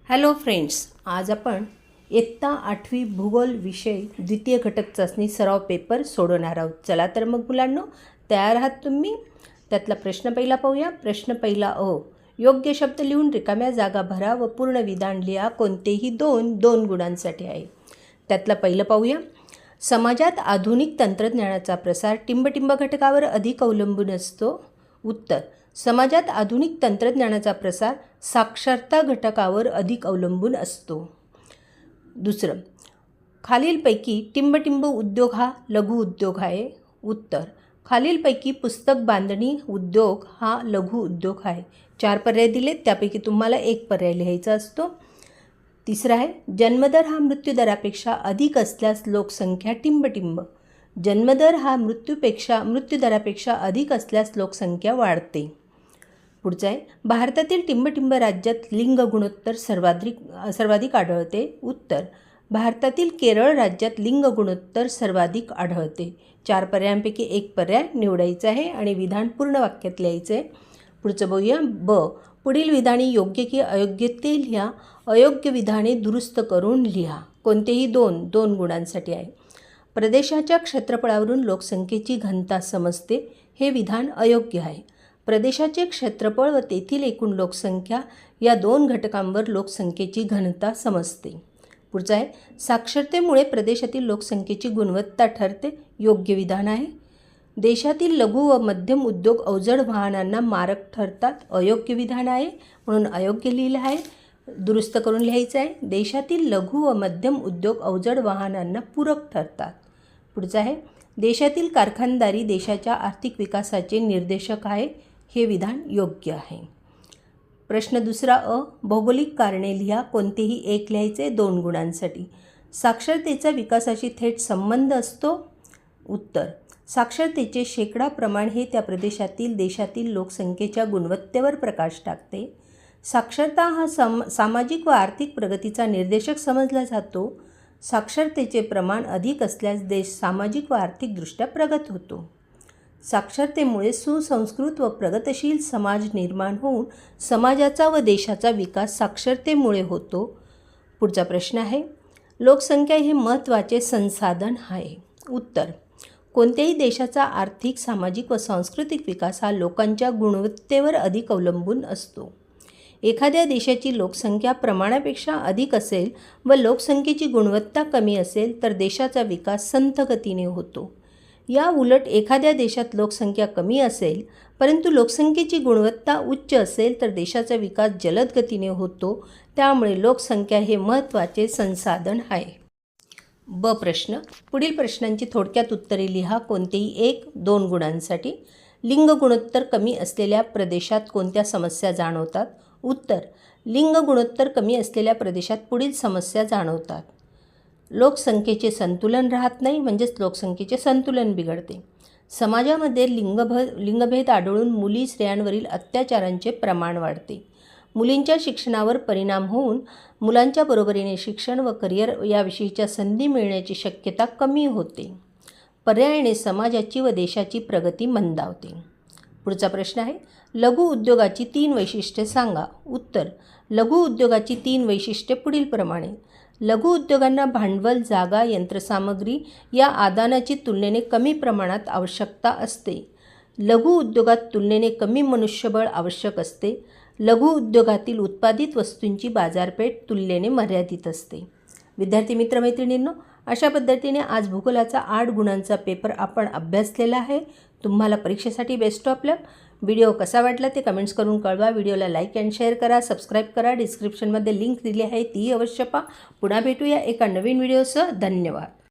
Hello friends, आज आपण इयत्ता 8वी भूगोल विषय द्वितीय घटक चाचणी सराव पेपर सोडवणार आहोत। चला तर मग मुलांनो, तयार आहात तुम्ही? त्यातला प्रश्न पहिला पाहूया। प्रश्न पहिला अ, योग्य शब्द लिहून रिकाम्या जागा भरा व पूर्ण विधान लिहा, कोणतेही दोन गुणांसाठी आहे। त्यातला पहिलं पाहूया। समाजात आधुनिक तंत्रज्ञानाचा प्रसार टिंबटिंब घटकावर अधिक अवलंबून असतो। उत्तर, समाजात आधुनिक तंत्रज्ञानाचा प्रसार साक्षरता घटकावर अधिक अवलंबून असतो। दुसरं, खालीलपैकी टिंबटिंब उद्योग हा लघु उद्योग आहे। उत्तर, खालीलपैकी पुस्तक बांधणी उद्योग हा लघु उद्योग आहे। 4 पर्याय दिलेत, त्यापैकी तुम्हाला एक पर्याय लिहायचा असतो। तिसरा आहे, जन्मदर हा मृत्यूदरापेक्षा अधिक असल्यास लोकसंख्या टिंबटिंब। जन्मदर हा मृत्यूदरापेक्षा अधिक असल्यास लोकसंख्या वाढते। पुढचं आहे, भारतातील टिंबटिंब राज्यात लिंग गुणोत्तर सर्वाधिक आढळते। उत्तर, भारतातील केरळ राज्यात लिंग गुणोत्तर सर्वाधिक आढळते। 4 पर्यायांपैकी एक पर्याय निवडायचा आहे आणि विधान पूर्ण वाक्यात लिहायचं आहे। पुढचं बघूया। ब, पुढील विधाने योग्य की अयोग्य ते लिहा, अयोग्य विधाने दुरुस्त करून लिहा, कोणतेही दोन गुणांसाठी आहे। प्रदेशाच्या क्षेत्रफळावरून लोकसंख्येची घनता समजते, हे विधान अयोग्य आहे। प्रदेशाचे क्षेत्रफळ व तेथील एकूण लोकसंख्या या 2 घटकांवर लोकसंख्येची घनता समजते। पुढचं आहे, साक्षरतेमुळे प्रदेशातील लोकसंख्येची गुणवत्ता ठरते, योग्य विधान आहे। देशातील लघु व मध्यम उद्योग अवजड वाहनांना मारक ठरतात, अयोग्य विधान आहे, म्हणून अयोग्य लिहिलं आहे, दुरुस्त करून लिहायचं आहे। देशातील लघु व मध्यम उद्योग अवजड वाहनांना पूरक ठरतात। पुढचं आहे, देशातील कारखानदारी देशाच्या आर्थिक विकासाचे निर्देशक आहे, हे विधान योग्य आहे। प्रश्न दुसरा अ, भौगोलिक कारणे लिहा, कोणतेही एक लिहायचे 2 गुणांसाठी। साक्षरतेचा विकासाशी थेट संबंध असतो। उत्तर, साक्षरतेचे शेकडा प्रमाण हे त्या प्रदेशातील देशातील लोकसंख्येच्या गुणवत्तेवर प्रकाश टाकते। साक्षरता हा सामाजिक व आर्थिक प्रगतीचा निर्देशक समजला जातो। साक्षरतेचे प्रमाण अधिक असल्यास देश सामाजिक व आर्थिकदृष्ट्या प्रगत होतो। साक्षरतेमुळे सुसंस्कृत व प्रगतशील समाज निर्माण होऊन समाजाचा व देशाचा विकास साक्षरतेमुळे होतो। पुढचा प्रश्न आहे, लोकसंख्या हे महत्त्वाचे संसाधन आहे। उत्तर, कोणत्याही देशाचा आर्थिक, सामाजिक व सांस्कृतिक विकास हा लोकांच्या गुणवत्तेवर अधिक अवलंबून असतो। एखाद्या देशाची लोकसंख्या प्रमाणापेक्षा अधिक असेल व लोकसंख्येची गुणवत्ता कमी असेल तर देशाचा विकास संथ गतीने होतो। या उलट एखाद्या देशात लोकसंख्या कमी असेल परंतु लोकसंख्येची गुणवत्ता उच्च असेल तर देशाचा विकास जलद गतीने होतो। त्यामुळे लोकसंख्या हे महत्त्वाचे संसाधन आहे। ब प्रश्न, पुढील प्रश्नांची थोडक्यात उत्तरे लिहा, कोणतेही 1-2 गुणांसाठी। लिंग गुणोत्तर कमी असलेल्या प्रदेशात कोणत्या समस्या जाणवतात? उत्तर, लिंग गुणोत्तर कमी असलेल्या प्रदेशात पुढील समस्या जाणवतात। लोकसंख्येचे संतुलन राहत नाही, म्हणजेच लोकसंख्येचे संतुलन बिघडते। समाजामध्ये लिंगभेद आढळून मुली स्त्रियांवरील अत्याचारांचे प्रमाण वाढते। मुलींच्या शिक्षणावर परिणाम होऊन मुलांच्या बरोबरीने शिक्षण व करिअर याविषयीच्या संधी मिळण्याची शक्यता कमी होते। पर्यायाने समाजाची व देशाची प्रगती मंदावते। पुढचा प्रश्न आहे, लघु उद्योगाची 3 वैशिष्ट्ये सांगा। उत्तर, लघु उद्योगाची 3 वैशिष्ट्ये पुढीलप्रमाणे। लघु उद्योगांना भांडवल, जागा, यंत्रसामग्री या आदानाची तुलनेने कमी प्रमाणात आवश्यकता असते। लघु उद्योगात तुलनेने कमी मनुष्यबळ आवश्यक असते। लघु उद्योगातील उत्पादित वस्तूंची बाजारपेठ तुलनेने मर्यादित असते। विद्यार्थी मित्रमैत्रिणींनो, अशा पद्धतीने आज भूगोलाचा 8 गुणांचा पेपर आपण अभ्यासलेला आहे। तुम्हाला परीक्षेसाठी बेस्ट ऑफ लक। व्हिडिओ कसा वाटला ते कमेंट्स करून कळवा। व्हिडिओला लाईक अँड शेअर करा, सबस्क्राईब करा। डिस्क्रिप्शनमध्ये लिंक दिली आहे, ती अवश्य पहा। पुन्हा भेटूया एका नवीन व्हिडिओसह। धन्यवाद।